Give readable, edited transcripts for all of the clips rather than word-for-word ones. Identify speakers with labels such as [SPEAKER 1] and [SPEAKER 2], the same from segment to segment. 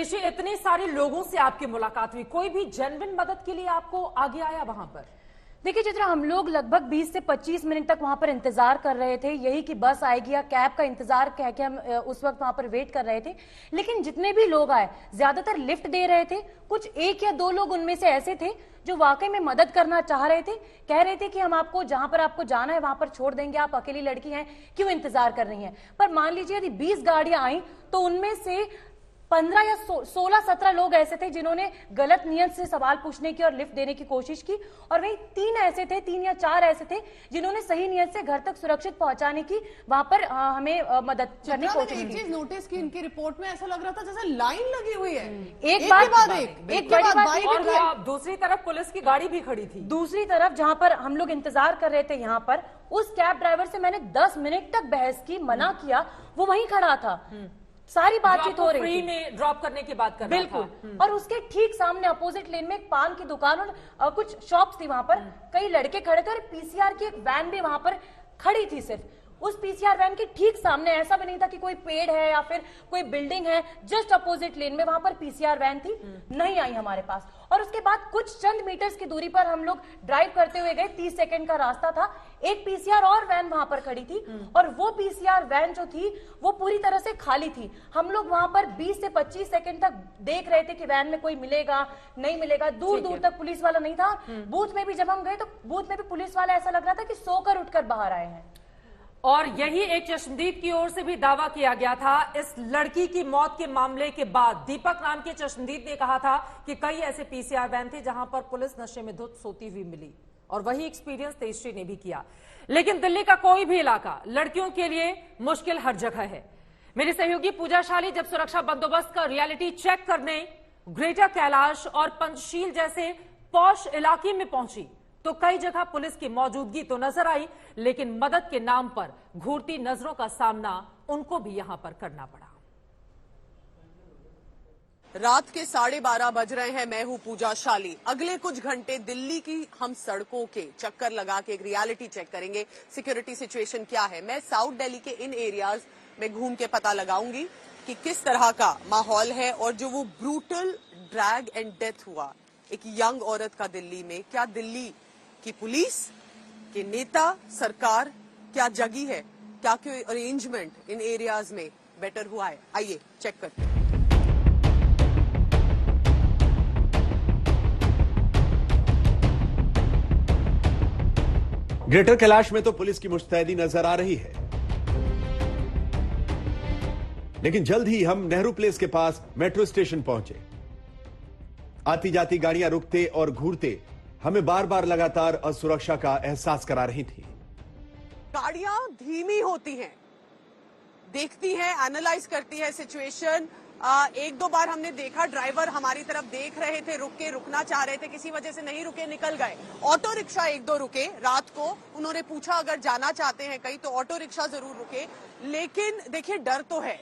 [SPEAKER 1] तेजस्वी, इतने सारे लोगों से आपकी मुलाकात हुई, कोई भी जेन्युइन मदद के लिए आपको आगे आया वहां पर?
[SPEAKER 2] देखिए चित्रा, हम लोग लगभग 20 से 25 मिनट तक वहां पर इंतजार कर रहे थे, यही कि बस आएगी या कैब का इंतजार कह के हम उस वक्त वहां पर वेट कर रहे थे। लेकिन जितने भी लोग आए ज्यादातर लिफ्ट दे रहे थे, कुछ एक या दो लोग उनमें से ऐसे थे जो वाकई में मदद करना चाह रहे थे, कह रहे थे कि हम आपको जहां पर आपको जाना है वहां पर छोड़ देंगे, आप अकेली लड़की हैं, क्यों इंतजार कर रही हैं। पर मान लीजिए यदि 20 गाड़ियां आई तो उनमें से 15 या 16-17 लोग ऐसे थे जिन्होंने गलत नियत से सवाल पूछने की और लिफ्ट देने की कोशिश की, और वहीं 3 या 4 ऐसे थे जिन्होंने सही नियत से घर तक सुरक्षित पहुंचाने की वहां पर हमें मदद करने की कोशिश की।
[SPEAKER 3] एक चीज नोटिस की, इनकी रिपोर्ट में ऐसा लग रहा था जैसे लाइन लगी हुई है,
[SPEAKER 2] एक के बाद
[SPEAKER 1] और दूसरी तरफ पुलिस की गाड़ी भी खड़ी थी।
[SPEAKER 2] दूसरी तरफ जहां पर हम लोग इंतजार कर रहे थे, यहाँ पर उस कैब ड्राइवर से मैंने 10 मिनट तक बहस की, मना किया, वो वहीं खड़ा था, सारी बातचीत हो रही थी,
[SPEAKER 1] फ्री में ड्रॉप करने की बात कर रहा था।
[SPEAKER 2] बिल्कुल। और उसके ठीक सामने अपोजिट लेन में एक पान की दुकान और कुछ शॉप्स थी, वहां पर कई लड़के खड़े थे और पीसीआर की एक वैन भी वहां पर खड़ी थी। सिर्फ उस पीसीआर वैन के ठीक सामने, ऐसा भी नहीं था कि कोई पेड़ है या फिर कोई बिल्डिंग है, जस्ट अपोजिट लेन में वहां पर पीसीआर वैन थी, नहीं आई हमारे पास। और उसके बाद कुछ चंद मीटर्स की दूरी पर हम लोग ड्राइव करते हुए गए, 30 सेकंड का रास्ता था, एक पीसीआर और वैन वहां पर खड़ी थी, और वो पीसीआर वैन जो थी वो पूरी तरह से खाली थी। हम लोग वहां पर 20 से 25 सेकंड तक देख रहे थे कि वैन में कोई मिलेगा नहीं मिलेगा, दूर दूर तक पुलिस वाला नहीं था। बूथ में भी जब हम गए तो बूथ में भी पुलिस वाला ऐसा लग रहा था कि सोकर उठकर बाहर आए हैं।
[SPEAKER 1] और यही एक चश्मदीद की ओर से भी दावा किया गया था इस लड़की की मौत के मामले के बाद। दीपक नाम के चश्मदीद ने कहा था कि कई ऐसे पीसीआर वैन थे जहां पर पुलिस नशे में धुत सोती हुई मिली, और वही एक्सपीरियंस तेजस्वी ने भी किया। लेकिन दिल्ली का कोई भी इलाका लड़कियों के लिए मुश्किल हर जगह है। मेरी सहयोगी पूजा शाली जब सुरक्षा बंदोबस्त का रियलिटी चेक करने ग्रेटर कैलाश और पंचशील जैसे पॉश इलाके में पहुंची तो कई जगह पुलिस की मौजूदगी तो नजर आई, लेकिन मदद के नाम पर घूरती नजरों का सामना उनको भी यहां पर करना पड़ा।
[SPEAKER 3] रात के 12:30 बज रहे हैं। मैं हूं पूजा शाली। अगले कुछ घंटे दिल्ली की हम सड़कों के चक्कर लगा के एक रियलिटी चेक करेंगे, सिक्योरिटी सिचुएशन क्या है। मैं साउथ दिल्ली के इन एरियाज में घूम के पता लगाऊंगी कि किस तरह का माहौल है, और जो वो ब्रूटल ड्रैग एंड डेथ हुआ एक यंग औरत का दिल्ली में, क्या दिल्ली की पुलिस के नेता, सरकार क्या जगी है, क्या कोई अरेंजमेंट इन एरियाज में बेटर हुआ है, आइए चेक करते हैं।
[SPEAKER 4] ग्रेटर कैलाश में तो पुलिस की मुस्तैदी नजर आ रही है, लेकिन जल्द ही हम नेहरू प्लेस के पास मेट्रो स्टेशन पहुंचे। आती जाती गाड़ियां रुकते और घूरते हमें बार बार लगातार असुरक्षा का एहसास करा रही थी।
[SPEAKER 3] गाड़ियां धीमी होती हैं, देखती हैं, एनालाइज करती है सिचुएशन। एक दो बार हमने देखा ड्राइवर हमारी तरफ देख रहे थे, रुकना चाह रहे थे, किसी वजह से नहीं रुके, निकल गए। ऑटो रिक्शा एक दो रुके रात को, उन्होंने पूछा अगर जाना चाहते हैं कहीं तो ऑटो रिक्शा जरूर रुके। लेकिन देखिए डर तो है,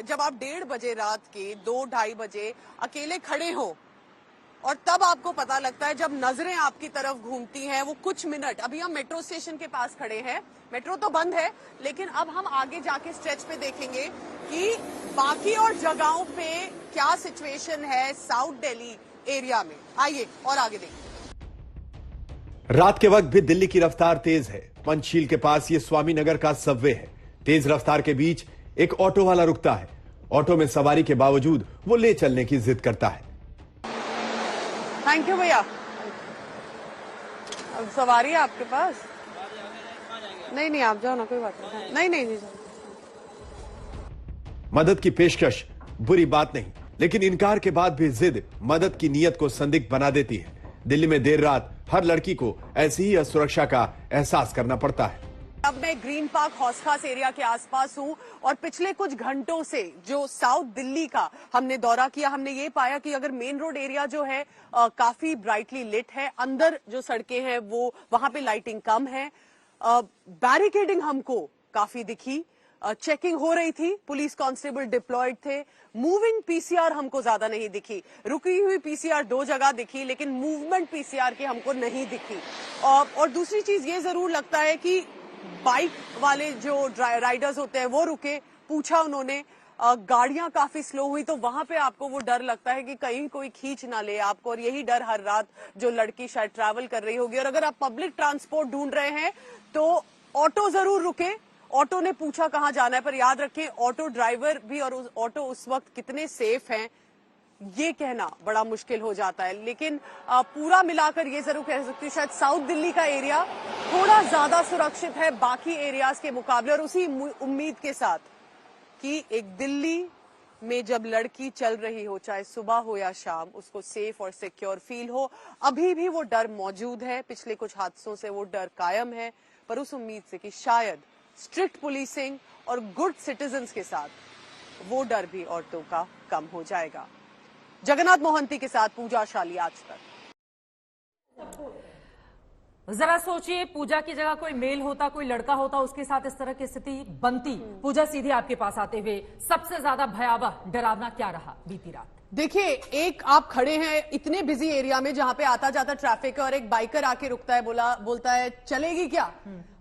[SPEAKER 3] जब आप 1:30 बजे रात के 2-2:30 बजे अकेले खड़े हो, और तब आपको पता लगता है जब नजरें आपकी तरफ घूमती हैं वो कुछ मिनट। अभी हम मेट्रो स्टेशन के पास खड़े हैं, मेट्रो तो बंद है, लेकिन अब हम आगे जाके स्ट्रेच पे देखेंगे कि बाकी और जगहों पे क्या सिचुएशन है साउथ दिल्ली एरिया में। आइए और आगे देखिए।
[SPEAKER 4] रात के वक्त भी दिल्ली की रफ्तार तेज है। पंचशील के पास ये स्वामी नगर का सबवे है। तेज रफ्तार के बीच एक ऑटो वाला रुकता है। ऑटो में सवारी के बावजूद वो ले चलने की जिद करता है।
[SPEAKER 3] थैंक यू भैया। अब सवारी है आपके पास? नहीं आप जाओ ना, कोई बात नहीं। नहीं।
[SPEAKER 4] मदद की पेशकश बुरी बात नहीं, लेकिन इनकार के बाद भी जिद मदद की नीयत को संदिग्ध बना देती है। दिल्ली में देर रात हर लड़की को ऐसी ही असुरक्षा का एहसास करना पड़ता है।
[SPEAKER 3] अब मैं ग्रीन पार्क हौस खास एरिया के आसपास हूं, और पिछले कुछ घंटों से जो साउथ दिल्ली का हमने दौरा किया, हमने ये पाया कि अगर मेन रोड एरिया जो है काफी ब्राइटली लिट है, अंदर जो सड़कें हैं वो वहां पे लाइटिंग कम है, बैरिकेडिंग हमको काफी दिखी, चेकिंग हो रही थी, पुलिस कांस्टेबल डिप्लॉयड थे, मूविंग पीसीआर हमको ज्यादा नहीं दिखी। रुकी हुई पीसीआर 2 जगह दिखी, लेकिन मूवमेंट पीसीआर की हमको नहीं दिखी। और दूसरी चीज ये जरूर लगता है कि बाइक वाले जो राइडर्स होते हैं वो रुके, पूछा उन्होंने, गाड़ियां काफी स्लो हुई, तो वहां पे आपको वो डर लगता है कि कहीं कोई खींच ना ले आपको, और यही डर हर रात जो लड़की शायद ट्रैवल कर रही होगी। और अगर आप पब्लिक ट्रांसपोर्ट ढूंढ रहे हैं तो ऑटो जरूर रुके, ऑटो ने पूछा कहां जाना है, पर याद रखें ऑटो ड्राइवर भी और ऑटो उस वक्त कितने सेफ हैं ये कहना बड़ा मुश्किल हो जाता है। लेकिन पूरा मिलाकर ये जरूर कह सकती हूँ शायद साउथ दिल्ली का एरिया थोड़ा ज्यादा सुरक्षित है बाकी एरियाज के मुकाबले, और उसी उम्मीद के साथ कि एक दिल्ली में जब लड़की चल रही हो, चाहे सुबह हो या शाम, उसको सेफ और सिक्योर फील हो। अभी भी वो डर मौजूद है, पिछले कुछ हादसों से वो डर कायम है, पर उस उम्मीद से कि शायद स्ट्रिक्ट पुलिसिंग और गुड सिटीजन्स के साथ वो डर भी औरतों का कम हो जाएगा। जगन्नाथ मोहंती के साथ पूजा शाली, आज तक।
[SPEAKER 1] जरा सोचिए, पूजा की जगह कोई मेल होता, कोई लड़का होता, उसके साथ इस तरह की स्थिति बनती। पूजा सीधे आपके पास आते हुए सबसे ज्यादा भयावह डरावना क्या रहा बीती रात?
[SPEAKER 3] देखिए, एक आप खड़े हैं इतने बिजी एरिया में जहां पे आता जाता ट्रैफिक है, और एक बाइकर आके रुकता है, बोलता है चलेगी क्या।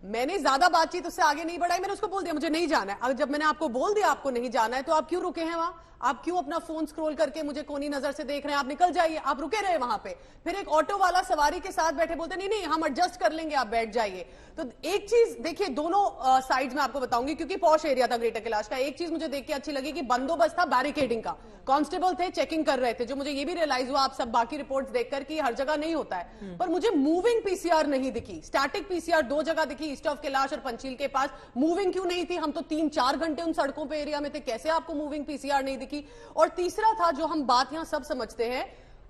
[SPEAKER 3] मैंने ज्यादा बातचीत उससे आगे नहीं बढ़ाई, मैंने उसको बोल दिया मुझे नहीं जाना है। अब जब मैंने आपको बोल दिया आपको नहीं जाना है, तो आप क्यों रुके हैं वहां? आप क्यों अपना फोन स्क्रॉल करके मुझे कोनी नजर से देख रहे हैं? आप निकल जाइए, आप रुके रहे वहां पे। फिर एक ऑटो वाला सवारी के साथ बैठे बोलते नहीं हम एडजस्ट कर लेंगे, आप बैठ जाइए। तो एक चीज देखिए, दोनों साइड्स में आपको बताऊंगी क्योंकि पॉश एरिया था ग्रेटर कैलाश का। एक चीज मुझे देख के अच्छी लगी कि बंदोबस्त था बैरिकेडिंग का, कांस्टेबल थे चेकिंग कर रहे थे, जो मुझे ये भी रियलाइज हुआ आप सब बाकी रिपोर्ट्स देखकर कि हर जगह नहीं होता है। पर मुझे मूविंग पीसीआर नहीं दिखी, स्टैटिक पीसीआर 2 जगह दिखी, ईस्ट ऑफ कैलाश और पंचील के पास। मूविंग क्यों नहीं थी? हम तो 3-4 घंटे उन सड़कों पे एरिया में थे, कैसे आपको मूविंग पीसीआर नहीं दिखी? और तीसरा था जो हम बात यहां सब समझते हैं,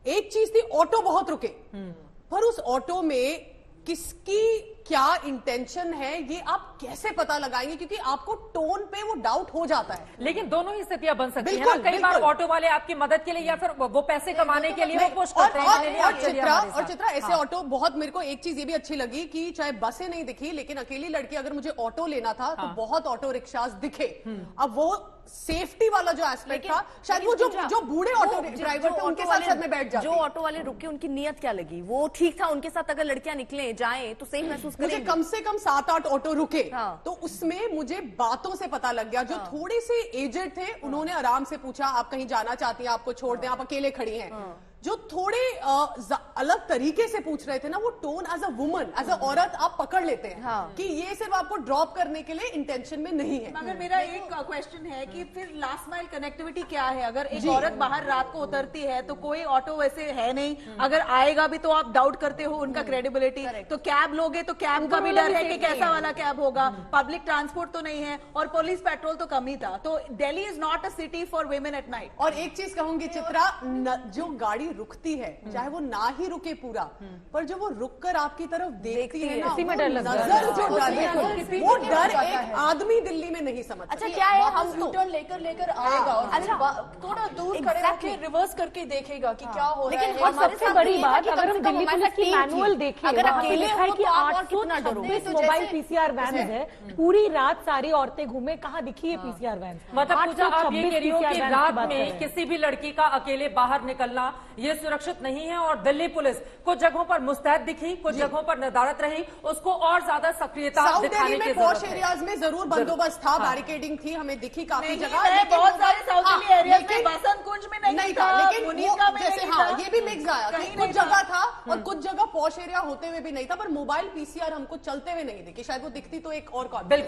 [SPEAKER 3] एक चीज थी ऑटो बहुत रुके, पर उस ऑटो में किसकी क्या इंटेंशन है ये आप कैसे पता लगाएंगे? क्योंकि आपको टोन पे वो डाउट हो जाता है।
[SPEAKER 1] लेकिन दोनों ही स्थितियां बन सकती हैं ना।
[SPEAKER 3] बिल्कुल,
[SPEAKER 1] कई बार
[SPEAKER 3] बिल्कुल।
[SPEAKER 1] ऑटो वाले आपकी मदद के लिए या फिर वो पैसे कमाने के लिए वो पुश करते हैं।
[SPEAKER 3] और चित्रा ऐसे ऑटो बहुत, मेरे को एक चीज ये भी अच्छी लगी कि चाहे बसें नहीं दिखी, लेकिन अकेली लड़की अगर मुझे ऑटो लेना था तो बहुत ऑटो रिक्शास दिखे। अब वो सेफ्टी वाला जो एस्पेक्ट था, शायद वो जो बूढ़े ऑटो ड्राइवर थे उनके साथ में बैठ जाते।
[SPEAKER 5] जो ऑटो वाले रुके उनकी नीयत क्या लगी? वो ठीक था, उनके साथ अगर लड़कियां निकले जाएं तो सही महसूस करेंगी।
[SPEAKER 3] मुझे कम से कम 7-8 ऑटो रुके,
[SPEAKER 5] हाँ।
[SPEAKER 3] तो उसमें मुझे बातों से पता लग गया। जो थोड़े से एजेड थे उन्होंने आराम से पूछा आप कहीं जाना चाहती हैं, आपको छोड़ दें, आप अकेले खड़ी हैं। जो थोड़े अलग तरीके से पूछ रहे थे ना, वो tone as a woman, as a औरत आप पकड़ लेते हैं कि ये सिर्फ आपको ड्रॉप करने के लिए इंटेंशन में नहीं है।
[SPEAKER 6] मगर मेरा एक क्वेश्चन है कि फिर लास्ट माइल कनेक्टिविटी क्या है? अगर एक औरत बाहर रात को उतरती है तो कोई ऑटो वैसे है नहीं, अगर आएगा भी तो आप डाउट करते हो उनका क्रेडिबिलिटी। तो कैब लोगे तो कैब का भी डर है कि कैसा वाला कैब होगा, पब्लिक ट्रांसपोर्ट तो नहीं है, और पुलिस पेट्रोल तो कम ही था। तो Delhi is not a city for women at night.
[SPEAKER 3] और एक चीज कहूंगी चित्रा, जो गाड़ी रुकती है चाहे वो ना ही रुके पूरा, पर जब वो रुककर आपकी तरफ देखती है ना, नजर जो डर है, वो डर एक आदमी दिल्ली में नहीं समझ।
[SPEAKER 5] अच्छा क्या है, हम
[SPEAKER 6] यूटर्न लेकर आएगा और थोड़ा दूर खड़े होकर रिवर्स करके देखेगा कि क्या हो रहा है।
[SPEAKER 2] लेकिन सबसे बड़ी बात, अगर हम दिल्ली पुलिस की मैनुअल देखें,
[SPEAKER 5] अगर अकेले
[SPEAKER 2] लिखा है कि
[SPEAKER 5] हो तो आप और कितना
[SPEAKER 2] 826 मोबाइल पीसीआर वैन है, पूरी रात सारी औरतें घूमे, कहां दिखी है पीसीआर वैन?
[SPEAKER 1] मतलब पूजा आप ये कह रही हो कि
[SPEAKER 2] 826
[SPEAKER 1] रात
[SPEAKER 2] बात कर रहे
[SPEAKER 1] में
[SPEAKER 2] हैं।
[SPEAKER 1] किसी भी लड़की का अकेले बाहर निकलना ये सुरक्षित नहीं है, और दिल्ली पुलिस कुछ जगहों पर मुस्तैद दिखी, कुछ जगहों पर नदारत रही, उसको और ज्यादा सक्रियता
[SPEAKER 3] साउथ
[SPEAKER 1] दिखाने
[SPEAKER 3] दिल्ली
[SPEAKER 1] की
[SPEAKER 3] में
[SPEAKER 1] जरूरत
[SPEAKER 3] पॉश
[SPEAKER 1] है।
[SPEAKER 3] एरियाज में जरूर बंदोबस्त था, बैरिकेडिंग थी, हमें दिखी काफी जगह।
[SPEAKER 6] मैंने
[SPEAKER 3] लेकिन
[SPEAKER 6] बहुत सारे साउथ दिल्ली एरियाज में
[SPEAKER 3] लेकिन-
[SPEAKER 6] बसंत कुंज में नहीं
[SPEAKER 3] था,
[SPEAKER 6] था,
[SPEAKER 3] लेकिन
[SPEAKER 6] मुनीका में
[SPEAKER 3] जैसे
[SPEAKER 6] नहीं
[SPEAKER 3] हाँ
[SPEAKER 6] था।
[SPEAKER 3] ये भी मिक्स आया कि
[SPEAKER 6] कहीं
[SPEAKER 3] कुछ
[SPEAKER 6] नहीं
[SPEAKER 3] जगह
[SPEAKER 6] था।
[SPEAKER 3] था और कुछ जगह पॉश एरिया होते हुए भी नहीं था, पर मोबाइल पीसीआर हमको चलते हुए नहीं दिखी। शायद वो दिखती तो एक और कॉन्फिडेंस।
[SPEAKER 1] बिल्कुल।